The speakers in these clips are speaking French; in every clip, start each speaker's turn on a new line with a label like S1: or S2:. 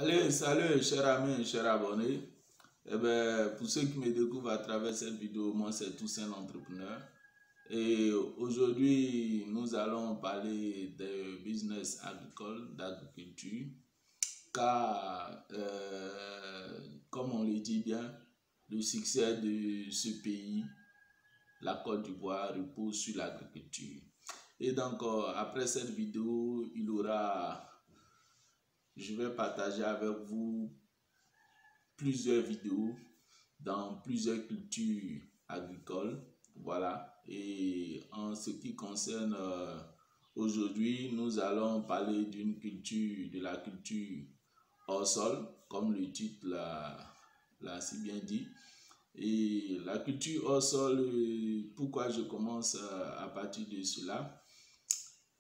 S1: Allez, salut chers amis, chers abonnés. Pour ceux qui me découvrent à travers cette vidéo, moi c'est Toussaint l'entrepreneur. Et aujourd'hui, nous allons parler de business agricole, d'agriculture. Car, comme on le dit bien, le succès de ce pays, la Côte d'Ivoire, repose sur l'agriculture. Et donc, après cette vidéo, je vais partager avec vous plusieurs vidéos dans plusieurs cultures agricoles. Voilà. Et en ce qui concerne aujourd'hui, nous allons parler d'une culture, de la culture hors sol, comme le titre l'a si bien dit. Et la culture hors sol, pourquoi je commence à partir de cela?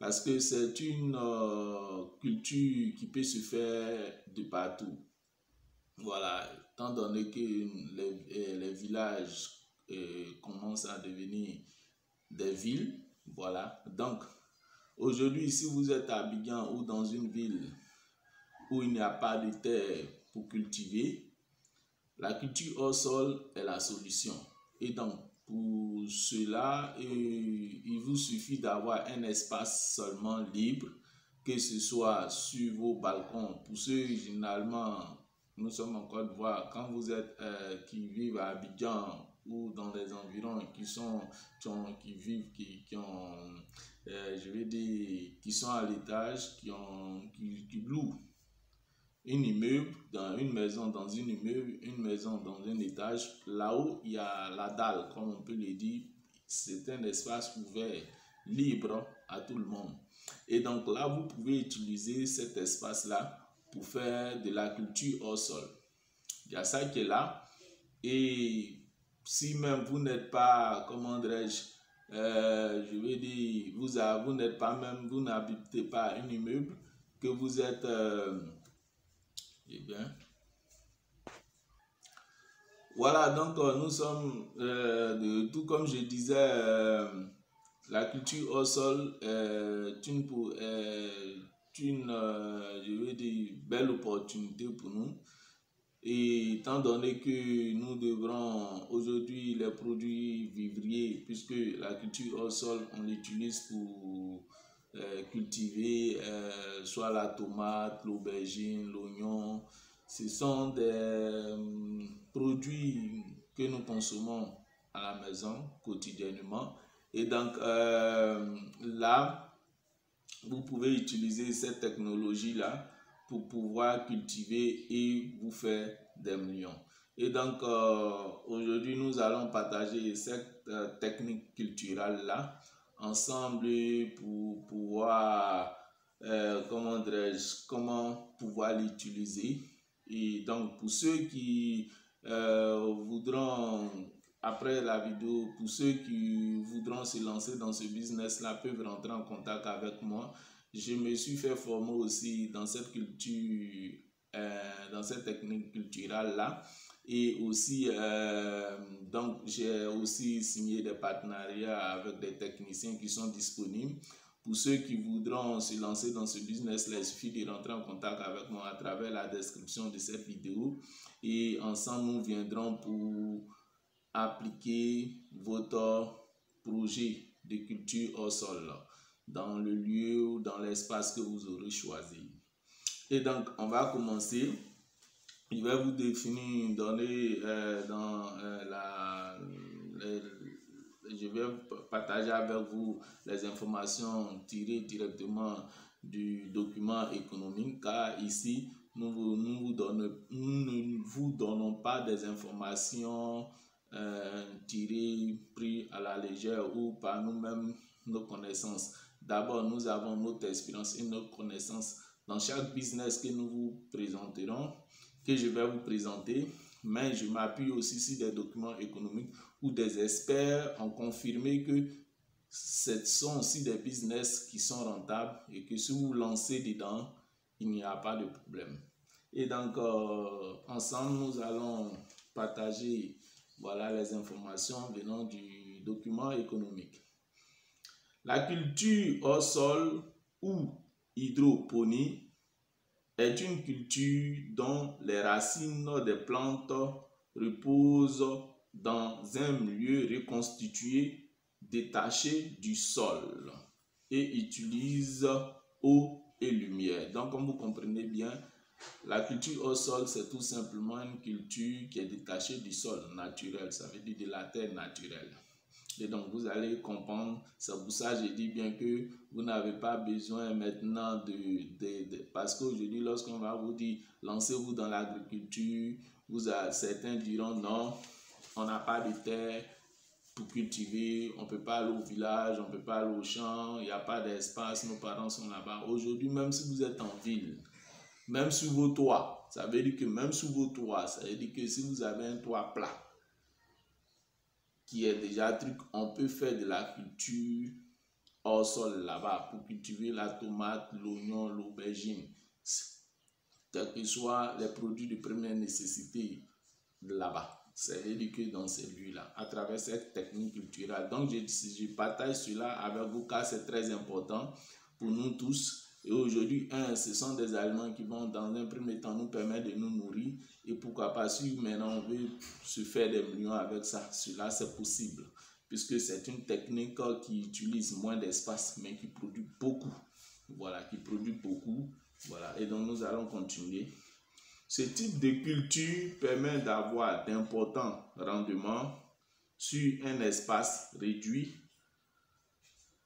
S1: Parce que c'est une culture qui peut se faire de partout. Voilà, étant donné que les villages commencent à devenir des villes. Voilà, donc aujourd'hui, si vous êtes à Abidjan ou dans une ville où il n'y a pas de terre pour cultiver, la culture hors sol est la solution. Et donc, pour cela, il vous suffit d'avoir un espace seulement libre, que ce soit sur vos balcons. Pour ceux, généralement, nous sommes en Côte d'Ivoire, quand vous êtes qui vivent à Abidjan ou dans les environs, qui sont à l'étage, qui louent un immeuble, dans une maison, dans une immeuble, une maison dans un étage, là-haut il y a la dalle, comme on peut le dire, c'est un espace ouvert, libre à tout le monde. Et donc là, vous pouvez utiliser cet espace-là pour faire de la culture hors sol. Il y a ça qui est là. Et si même vous n'êtes pas, comment dirais-je, je veux dire, vous n'êtes pas même, vous n'habitez pas un immeuble, que vous êtes... Eh bien, voilà, donc nous sommes, tout comme je disais, la culture au sol est je veux dire, belle opportunité pour nous. Et étant donné que nous devrons aujourd'hui les produits vivriers, puisque la culture au sol, on l'utilise pour cultiver soit la tomate, l'aubergine, l'oignon. Ce sont des produits que nous consommons à la maison quotidiennement. Et donc là, vous pouvez utiliser cette technologie-là pour pouvoir cultiver et vous faire des millions. Et donc, aujourd'hui, nous allons partager cette technique culturelle-là ensemble pour pouvoir, comment pouvoir l'utiliser. Et donc, pour ceux qui voudront, après la vidéo, pour ceux qui voudront se lancer dans ce business-là, peuvent rentrer en contact avec moi. Je me suis fait former aussi dans cette culture, dans cette technique culturelle-là. Et aussi, donc j'ai aussi signé des partenariats avec des techniciens qui sont disponibles. Pour ceux qui voudront se lancer dans ce business-là, il suffit de rentrer en contact avec moi à travers la description de cette vidéo. Et ensemble, nous viendrons pour appliquer votre projet de culture au sol dans le lieu ou dans l'espace que vous aurez choisi. Et donc, on va commencer. Je vais vous définir, je vais partager avec vous les informations tirées directement du document économique, car ici, nous ne vous donnons pas des informations prises à la légère ou par nous-mêmes, nos connaissances. D'abord, nous avons notre expérience et notre connaissance dans chaque business que nous vous présenterons, que je vais vous présenter, mais je m'appuie aussi sur des documents économiques où des experts ont confirmé que ce sont aussi des business qui sont rentables et que si vous lancez dedans, il n'y a pas de problème. Et donc, ensemble, nous allons partager voilà, les informations venant du document économique. La culture au sol ou hydroponie est une culture dont les racines des plantes reposent dans un milieu reconstitué, détaché du sol et utilise eau et lumière. Donc, comme vous comprenez bien, la culture au sol, c'est tout simplement une culture qui est détachée du sol naturel, ça veut dire de la terre naturelle. Et donc, vous allez comprendre, c'est pour ça que je dis bien que vous n'avez pas besoin maintenant parce qu'aujourd'hui, lorsqu'on va vous dire, lancez-vous dans l'agriculture, certains diront non, on n'a pas de terre pour cultiver, on ne peut pas aller au village, on ne peut pas aller au champ, il n'y a pas d'espace, nos parents sont là-bas. Aujourd'hui, même si vous êtes en ville, même sur vos toits, ça veut dire que même sur vos toits, ça veut dire que si vous avez un toit plat, qui est déjà truc, on peut faire de la culture hors sol là-bas pour cultiver la tomate, l'oignon, l'aubergine, quels que soient les produits de première nécessité là-bas. C'est-à-dire que dans ces lieux-là, à travers cette technique culturelle. Donc, je partage cela avec vous car c'est très important pour nous tous. Et aujourd'hui, ce sont des aliments qui vont dans un premier temps nous permettre de nous nourrir. Et pourquoi pas, si maintenant on veut se faire des millions avec ça, cela c'est possible. Puisque c'est une technique qui utilise moins d'espace, mais qui produit beaucoup. Voilà, qui produit beaucoup. Voilà, et donc nous allons continuer. Ce type de culture permet d'avoir d'importants rendements sur un espace réduit,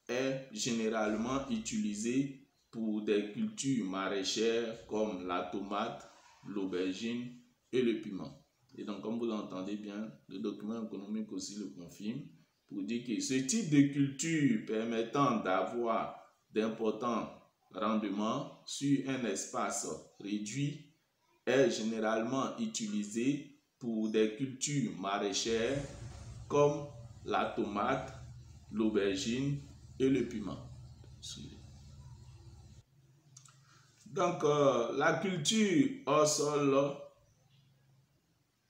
S1: est généralement utilisé pour des cultures maraîchères comme la tomate, l'aubergine et le piment. Et donc, comme vous l'entendez bien, le document économique aussi le confirme pour dire que ce type de culture permettant d'avoir d'importants rendements sur un espace réduit est généralement utilisé pour des cultures maraîchères comme la tomate, l'aubergine et le piment. Donc, la culture au sol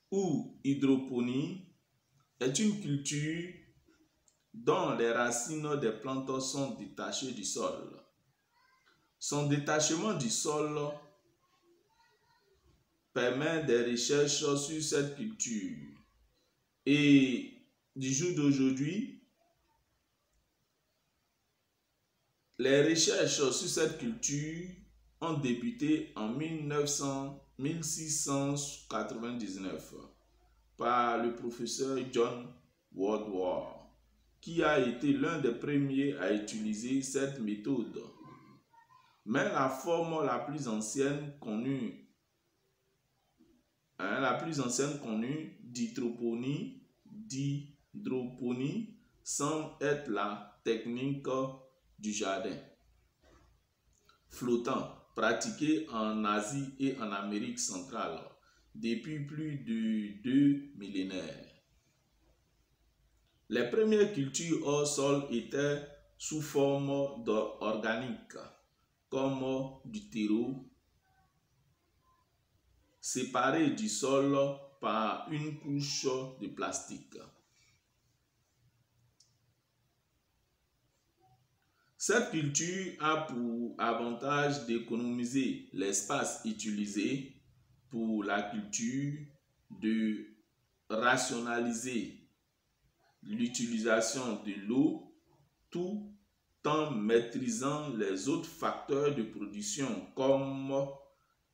S1: ou hydroponie est une culture dont les racines des plantes sont détachées du sol. Son détachement du sol permet des recherches sur cette culture. Et du jour d'aujourd'hui, les recherches sur cette culture ont débuté en 1699 par le professeur John Woodward, qui a été l'un des premiers à utiliser cette méthode. Mais la forme la plus ancienne connue d'hydroponie semble être la technique du jardin flottant pratiquée en Asie et en Amérique centrale depuis plus de 2 millénaires. Les premières cultures hors sol étaient sous forme organique, comme du terreau, séparé du sol par une couche de plastique. Cette culture a pour avantage d'économiser l'espace utilisé pour la culture, de rationaliser l'utilisation de l'eau, tout en maîtrisant les autres facteurs de production comme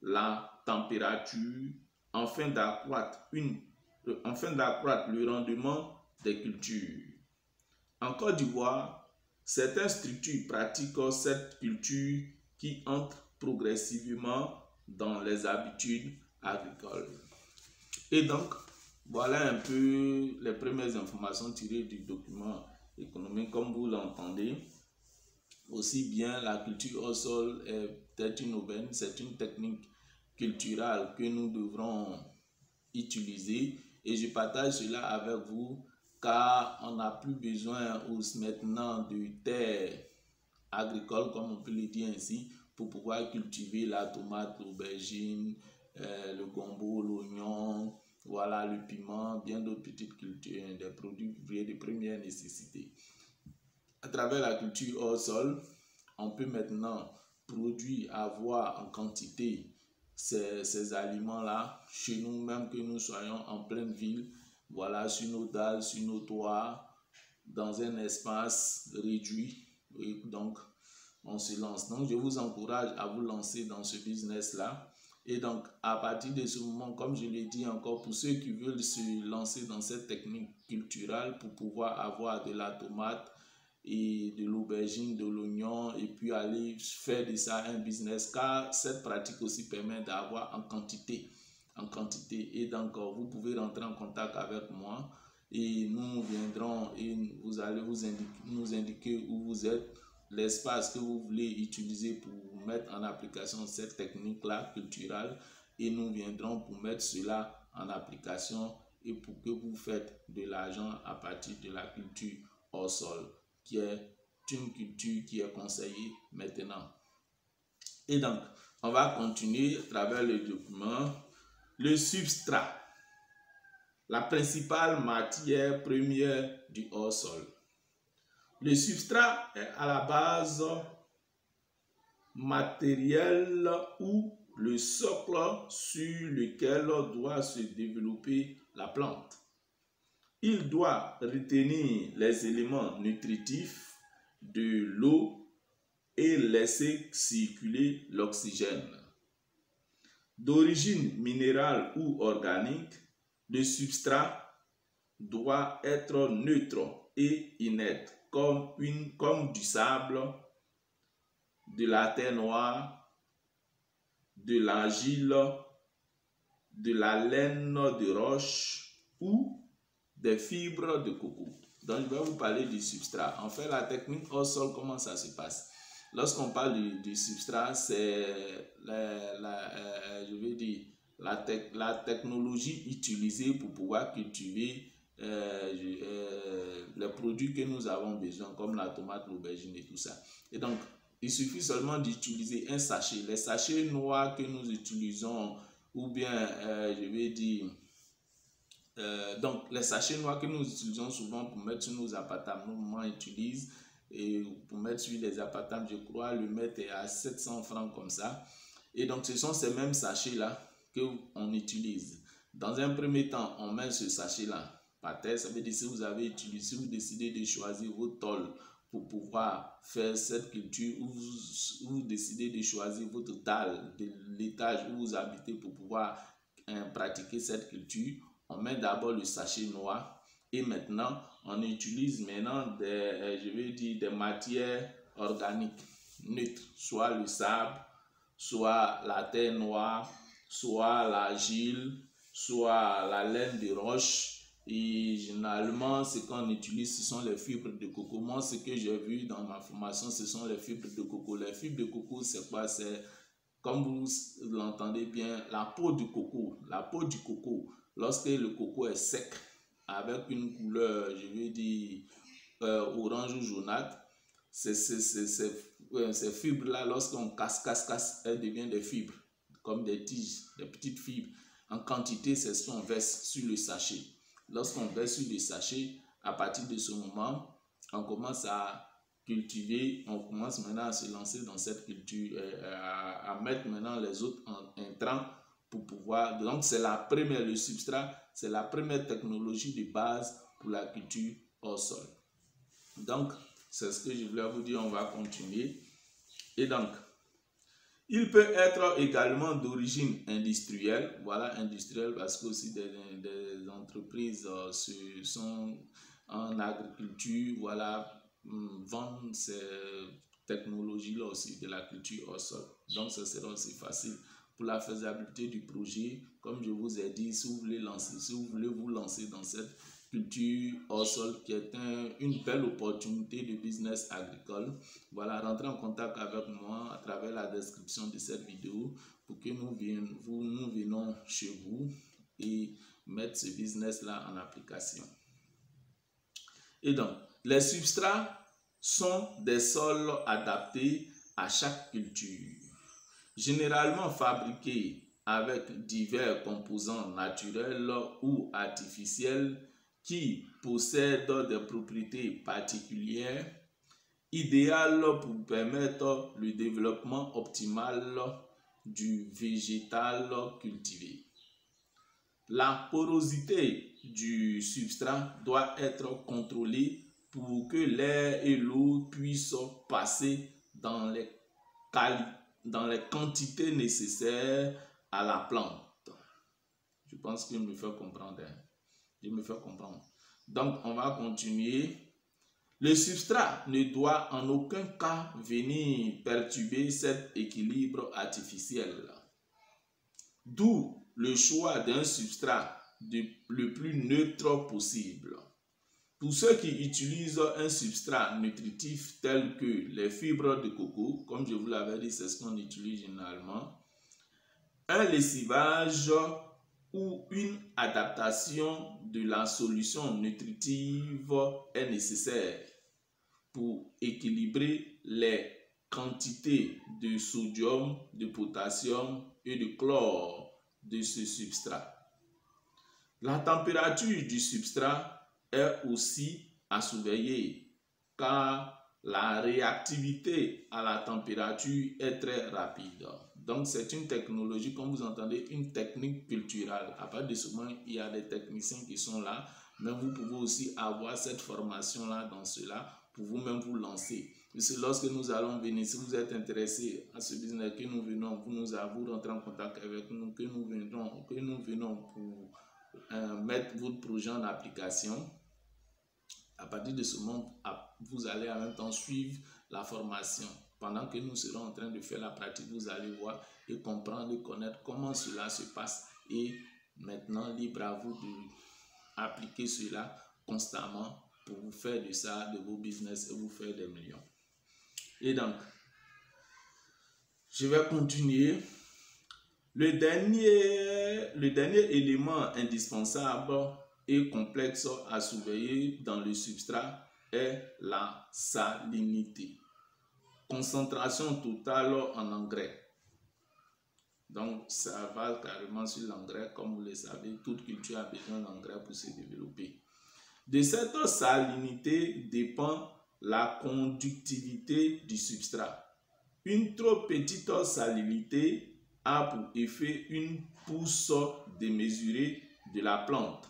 S1: la température, afin d'accroître le rendement des cultures. En Côte d'Ivoire, certaines structures pratiquent cette culture qui entre progressivement dans les habitudes agricoles. Et donc, voilà un peu les premières informations tirées du document économique. Comme vous l'entendez, aussi bien la culture au sol est peut-être une aubaine, c'est une technique culturelle que nous devrons utiliser. Et je partage cela avec vous car on n'a plus besoin maintenant de terres agricoles, comme on peut le dire ainsi, pour pouvoir cultiver la tomate, l'aubergine, le gombo, l'oignon, voilà, le piment, bien d'autres petites cultures, des produits de première nécessité. À travers la culture hors sol, on peut maintenant avoir en quantité ces aliments-là chez nous, même que nous soyons en pleine ville, voilà, sur nos dalles, sur nos toits, dans un espace réduit. Et donc, on se lance. Donc, je vous encourage à vous lancer dans ce business-là. Et donc, à partir de ce moment, comme je l'ai dit encore, pour ceux qui veulent se lancer dans cette technique culturelle pour pouvoir avoir de la tomate et de l'aubergine, de l'oignon, et puis aller faire de ça un business, car cette pratique aussi permet d'avoir en quantité. Et donc, vous pouvez rentrer en contact avec moi et nous viendrons et vous allez nous indiquer où vous êtes, l'espace que vous voulez utiliser pour mettre en application cette technique-là culturelle, et nous viendrons pour mettre cela en application et pour que vous faites de l'argent à partir de la culture hors sol, qui est une culture qui est conseillée maintenant. Et donc, on va continuer à travers le document. Le substrat, la principale matière première du hors sol. Le substrat est à la base matérielle ou le socle sur lequel doit se développer la plante. Il doit retenir les éléments nutritifs de l'eau et laisser circuler l'oxygène. D'origine minérale ou organique, le substrat doit être neutre et inerte, comme du sable, de la terre noire, de l'argile, de la laine de roche ou des fibres de coco. Donc, je vais vous parler du substrat. En fait, la technique hors sol, comment ça se passe? Lorsqu'on parle du substrat, c'est la technologie utilisée pour pouvoir cultiver les produits que nous avons besoin, comme la tomate, l'aubergine et tout ça. Et donc, il suffit seulement d'utiliser un sachet. Les sachets noirs que nous utilisons, ou bien, donc, les sachets noirs que nous utilisons souvent pour mettre sur nos appartements, on utilise, et pour mettre sur les appartements, je crois, le mètre est à 700 francs comme ça. Et donc, ce sont ces mêmes sachets-là qu'on utilise. Dans un premier temps, on met ce sachet-là par terre. Ça veut dire si vous décidez de choisir votre tôle pour pouvoir faire cette culture, ou vous décidez de choisir votre dalle de l'étage où vous habitez pour pouvoir pratiquer cette culture, on met d'abord le sachet noir. Et maintenant, on utilise des matières organiques neutres, soit le sable, soit la terre noire, soit l'argile, soit la laine de roche. Et généralement, ce qu'on utilise, ce sont les fibres de coco. Moi, ce que j'ai vu dans ma formation, ce sont les fibres de coco. Les fibres de coco, c'est quoi? C'est, comme vous l'entendez bien, la peau du coco. La peau du coco, lorsque le coco est sec, avec une couleur, orange ou jaunâtre, ces fibres-là, lorsqu'on casse, elles deviennent des fibres, comme des tiges, des petites fibres. En quantité, c'est ce qu'on verse sur le sachet. Lorsqu'on verse sur le sachet, à partir de ce moment, on commence à cultiver, on commence maintenant à se lancer dans cette culture, à mettre maintenant les autres intrants pour pouvoir. Donc, c'est la première, le substrat, c'est la première technologie de base pour la culture hors sol. Donc, c'est ce que je voulais vous dire, on va continuer. Et donc, il peut être également d'origine industrielle, voilà, industrielle, parce que aussi des entreprises sont en agriculture, voilà, vendent ces technologies-là aussi de la culture hors sol. Donc, ce sera aussi facile pour la faisabilité du projet. Comme je vous ai dit, si vous voulez vous lancer dans cette culture hors sol, qui est une belle opportunité de business agricole, voilà, rentrez en contact avec moi à travers la description de cette vidéo pour que nous venons chez vous et mettre ce business là en application. Et donc, les substrats sont des sols adaptés à chaque culture, généralement fabriqués avec divers composants naturels ou artificiels qui possèdent des propriétés particulières, idéales pour permettre le développement optimal du végétal cultivé. La porosité du substrat doit être contrôlée pour que l'air et l'eau puissent passer dans les quantités nécessaires à la plante. Je pense que je me fais comprendre. Je me fais comprendre. Donc, on va continuer. Le substrat ne doit en aucun cas venir perturber cet équilibre artificiel. D'où le choix d'un substrat le plus neutre possible. Pour ceux qui utilisent un substrat nutritif tel que les fibres de coco, comme je vous l'avais dit, c'est ce qu'on utilise généralement, un lessivage ou une adaptation de la solution nutritive est nécessaire pour équilibrer les quantités de sodium, de potassium et de chlore de ce substrat. La température du substrat est aussi à surveiller car la réactivité à la température est très rapide. Donc c'est une technologie, comme vous entendez, une technique culturelle. À part de ce moment, il y a des techniciens qui sont là, mais vous pouvez aussi avoir cette formation-là dans cela pour vous-même vous lancer. Parce que lorsque nous allons venir, si vous êtes intéressé à ce business, que nous venons, vous rentrez en contact avec nous, que nous venons pour mettre votre projet en application. À partir de ce moment, vous allez en même temps suivre la formation. Pendant que nous serons en train de faire la pratique, vous allez voir et comprendre et connaître comment cela se passe. Et maintenant, libre à vous d'appliquer cela constamment pour vous faire de ça, de vos business et vous faire des millions. Et donc, je vais continuer. Le dernier élément indispensable et complexe à surveiller dans le substrat est la salinité. Concentration totale en engrais. Donc, ça va carrément sur l'engrais. Comme vous le savez, toute culture a besoin d'engrais pour se développer. De cette salinité dépend la conductivité du substrat. Une trop petite salinité a pour effet une pousse démesurée de la plante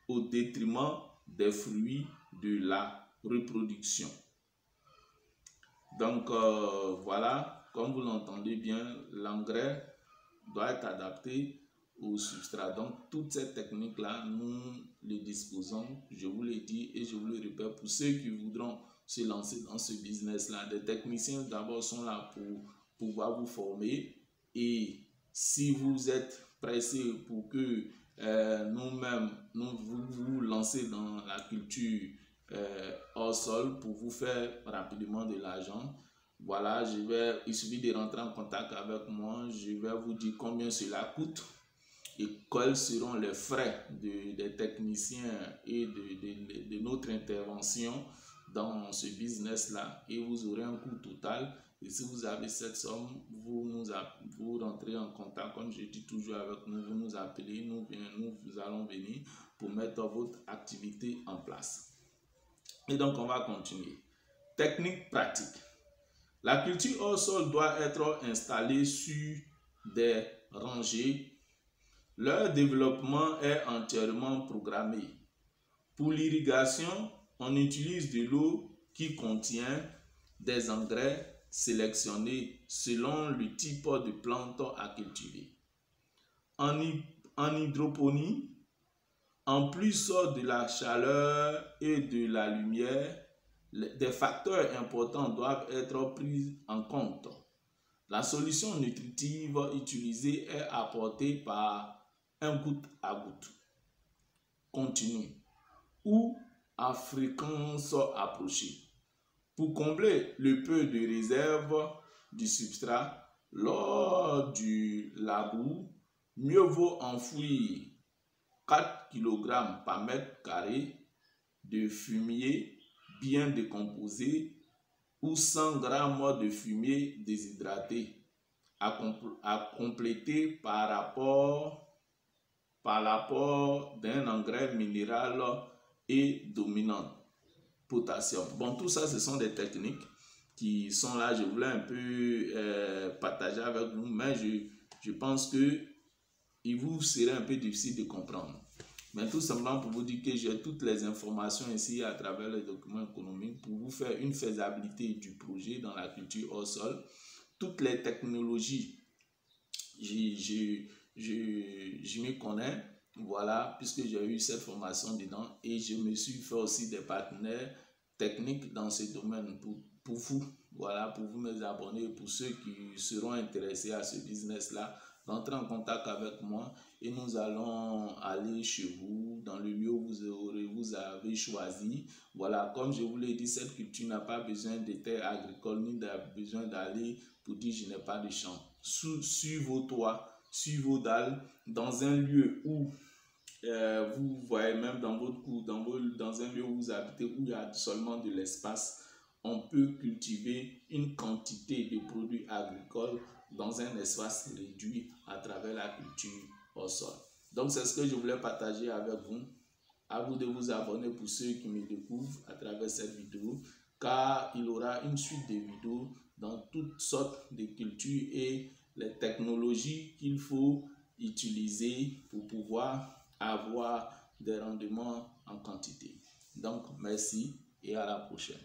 S1: au détriment des fruits de la reproduction. Donc voilà, comme vous l'entendez bien, l'engrais doit être adapté au substrat. Donc toutes ces techniques-là, nous les disposons, je vous l'ai dit et je vous le répète, pour ceux qui voudront se lancer dans ce business-là. Des techniciens d'abord sont là pour pouvoir vous former, et si vous êtes pressé pour que nous-mêmes, vous lancez dans la culture hors sol pour vous faire rapidement de l'argent, voilà, il suffit de rentrer en contact avec moi, je vais vous dire combien cela coûte et quels seront les frais des techniciens et de notre intervention dans ce business-là, et vous aurez un coût total. Et si vous avez cette somme, vous rentrez en contact, comme je dis toujours avec nous, vous nous appelez, nous allons venir pour mettre votre activité en place. Et donc, on va continuer. Technique pratique. La culture hors sol doit être installée sur des rangées. Leur développement est entièrement programmé. Pour l'irrigation, on utilise de l'eau qui contient des engrais sélectionnés selon le type de plante à cultiver. En hydroponie, en plus de la chaleur et de la lumière, des facteurs importants doivent être pris en compte. La solution nutritive utilisée est apportée par un goutte à goutte continu ou à fréquence approchée. Pour combler le peu de réserve du substrat lors du labour, mieux vaut enfouir 4 kg par mètre carré de fumier bien décomposé ou 100 g de fumier déshydraté à compléter par l'apport d'un engrais minéral et dominant, potassium. Bon, tout ça, ce sont des techniques. qui sont là. Je voulais un peu partager avec vous, mais je pense que il vous serait un peu difficile de comprendre. Mais tout simplement pour vous dire que j'ai toutes les informations ici à travers les documents économiques pour vous faire une faisabilité du projet dans la culture hors sol. Toutes les technologies, je m'y connais, voilà, puisque j'ai eu cette formation dedans et je me suis fait aussi des partenaires techniques dans ce domaine pour vous, voilà, pour vous mes abonnés, pour ceux qui seront intéressés à ce business-là, d'entrer en contact avec moi et nous allons aller chez vous, dans le lieu où vous avez choisi. Voilà, comme je vous l'ai dit, cette culture n'a pas besoin de terres agricoles, ni besoin d'aller pour dire je n'ai pas de champ. Sur vos toits, sur vos dalles, dans un lieu où vous voyez même dans votre cour, dans un lieu où vous habitez, où il y a seulement de l'espace, on peut cultiver une quantité de produits agricoles dans un espace réduit à travers la culture au sol. Donc c'est ce que je voulais partager avec vous. À vous de vous abonner pour ceux qui me découvrent à travers cette vidéo, car il y aura une suite de vidéos dans toutes sortes de cultures et les technologies qu'il faut utiliser pour pouvoir avoir des rendements en quantité. Donc merci et à la prochaine.